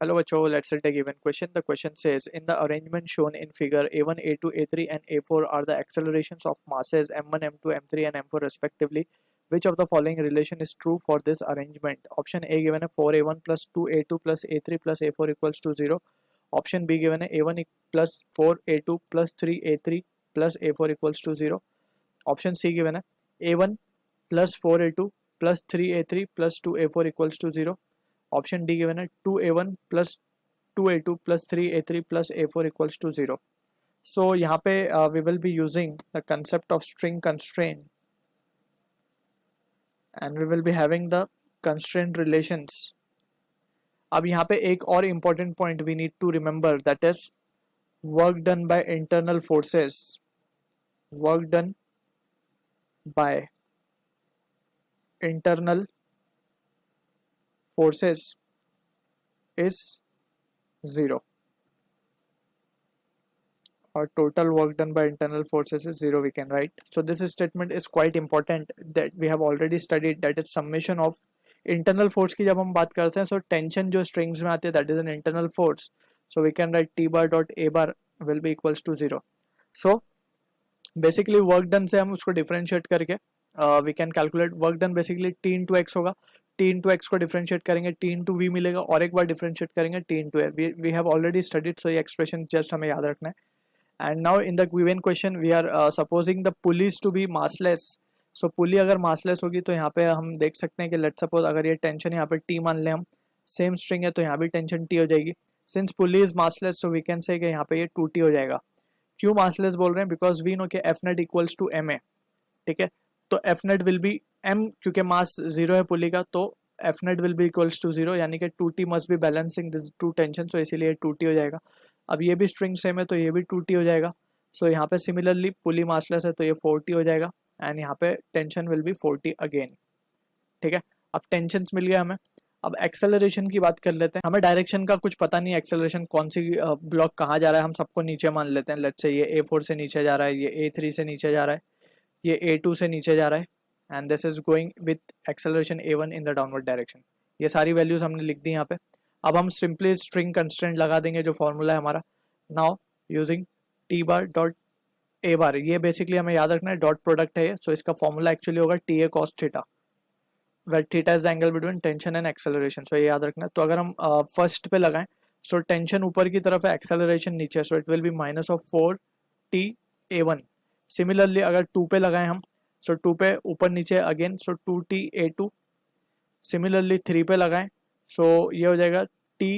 Hello, Bacho. Let's take a given question. The question says, in the arrangement shown in figure A1, A2, A3, and A4 are the accelerations of masses M1, M2, M3, and M4 respectively. Which of the following relation is true for this arrangement? Option A given a 4A1 plus 2A2 plus A3 plus A4 equals to 0. Option B given a A1 plus 4A2 plus 3A3 plus A4 equals to 0. Option C given a A1 plus 4A2 plus 3A3 plus 2A4 equals to 0. Option D given है 2A1 plus 2A2 plus 3A3 plus A4 equals to 0. So यहाँ पे we will be using the concept of string constraint and we will be having the constraint relations. अब यहाँ पे एक और important point we need to remember, that is work done by internal forces. Work done by internal forces is 0. Or total work done by internal forces is 0, we can write. So this statement is quite important that we have already studied, that is summation of internal force की जब हम बात करते हैं, so tension जो strings में आती है, that is an internal force, so we can write T bar dot A bar will be equals to 0. So basically work done से हम उसको differentiate करके we can calculate work done basically T into X होगा. T into X को differentiate करेंगे, T into V मिलेगा, और एक बार differentiate करेंगे T into A. We have already studied, so ये expression just हमें याद रखना है. And now in the given question we are supposing the pulleys to be massless. So pulley अगर massless होगी तो यहाँ पे हम देख सकते हैं कि let's suppose अगर ये tension यहाँ पे T मान लें हम, same string है तो यहाँ भी tension T हो जाएगी. Since pulley is massless so we can say कि यहाँ पे ये 2T हो जाएगा. क्यों massless बोल रहे हैं? Because we know कि F net equals to ma. ठीक है, तो F net will be m, क्योंकि mass 0 है पुली का, तो F net will be equals to 0, यानी कि 2T must be balancing this two tension, so इसीलिए 2T हो जाएगा. अब ये भी स्ट्रिंग सेम है तो ये भी 2T हो जाएगा. सो यहाँ पे सिमिलरली पुली मासलेस है तो ये 4T हो जाएगा, एंड यहाँ पे tension will be 4T again. ठीक है, अब टेंशन मिल गया हमें. अब एक्सेलरेशन की बात कर लेते हैं. हमें डायरेक्शन का कुछ पता नहीं, एक्सेलरेशन कौन सी ब्लॉक कहाँ जा रहा है, हम सबको नीचे मान लेते हैं. लेट्स से ये A4 से नीचे जा रहा है, ये A3 से नीचे जा रहा है, ये A2 से नीचे जा रहा है, and this is going with acceleration A1 in the downward direction. ये सारी वैल्यूज हमने लिख दी यहाँ पे. अब हम सिंपली स्ट्रिंग कंस्ट्रेंट लगा देंगे जो फॉर्मूला है हमारा. Now using T bar dot A bar, ये बेसिकली हमें याद रखना है डॉट प्रोडक्ट है, सो इसका फॉर्मूला एक्चुअली होगा T A cos theta, where theta is the angle between tension and acceleration. So ये याद रखना है. तो अगर हम फर्स्ट पे लगाएं, सो टेंशन ऊपर की तरफ है, एक्सेलरेशन नीचे, so it will be minus of 4T A1. Similarly अगर 2 पे लगाएं हम, सो 2 पे ऊपर नीचे अगेन, सो 2T A2. सिमिलरली 3 पे लगाएं, सो ये हो जाएगा T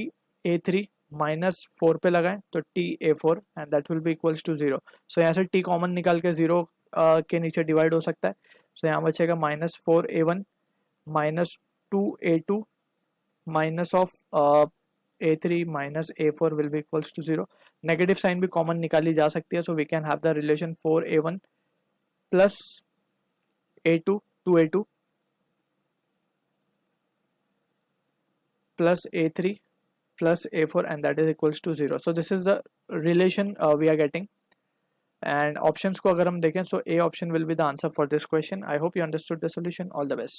A3 माइनस 4 पे लगाएं तो T A4, and that will be equals to 0. So यहाँ से T कॉमन निकाल के 0 के नीचे डिवाइड हो सकता है. सो यहाँ बचेगा -4A1 minus 2A2 minus of A3 minus A4 will be equals to 0. Negative sign भी कॉमन निकाली जा सकती है, so we can have the relation 4A1 plus A2 2A2 plus A3 plus A4, and that is equals to 0. So this is the relation we are getting. And options को अगर हम देखें, so A option will be the answer for this question. I hope you understood the solution. All the best.